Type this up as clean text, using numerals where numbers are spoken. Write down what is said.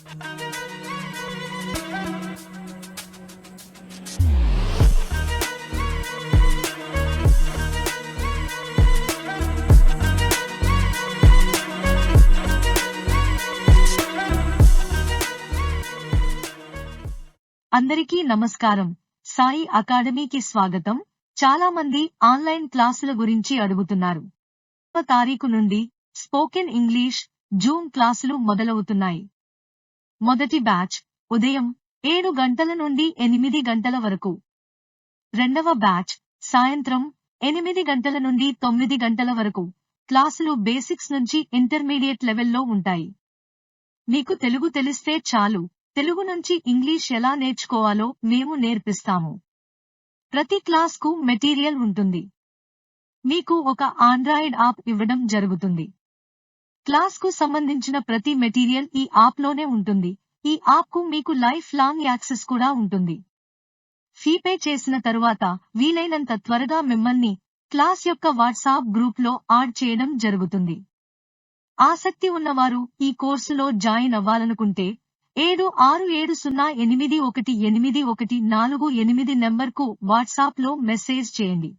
అందరికీ నమస్కారం. సాయి అకాడమీకి స్వాగతం. చాలా మంది ఆన్లైన్ క్లాసుల గురించి అడుగుతున్నారు. తారీఖు నుండి స్పోకెన్ ఇంగ్లీష్ జూమ్ క్లాసులు మొదలవుతున్నాయి. మొదటి బ్యాచ్ ఉదయం 7 గంటల నుండి 8 గంటల వరకు. రెండవ బ్యాచ్ సాయంత్రం 8 గంటల నుండి 9 గంటల వరకు. క్లాసులు బేసిక్స్ నుంచి ఇంటర్మీడియట్ లెవెల్లో ఉంటాయి. మీకు తెలుగు తెలిస్తే చాలు, తెలుగు నుంచి ఇంగ్లీష్ ఎలా నేర్చుకోవాలో మేము నేర్పిస్తాము. ప్రతి క్లాస్కు మెటీరియల్ ఉంటుంది. మీకు ఒక ఆండ్రాయిడ్ యాప్ ఇవ్వడం జరుగుతుంది. క్లాస్కు సంబంధించిన ప్రతి మెటీరియల్ ఈ యాప్లోనే ఉంటుంది. ఈ యాప్కు మీకు లైఫ్ లాంగ్ యాక్సెస్ కూడా ఉంటుంది. ఫీ పే చేసిన తరువాత వీలైనంత త్వరగా మిమ్మల్ని క్లాస్ యొక్క వాట్సాప్ గ్రూప్లో యాడ్ చేయడం జరుగుతుంది. ఆసక్తి ఉన్నవారు ఈ కోర్సులో జాయిన్ అవ్వాలనుకుంటే 7670818148 నంబర్కు వాట్సాప్లో మెసేజ్ చేయండి.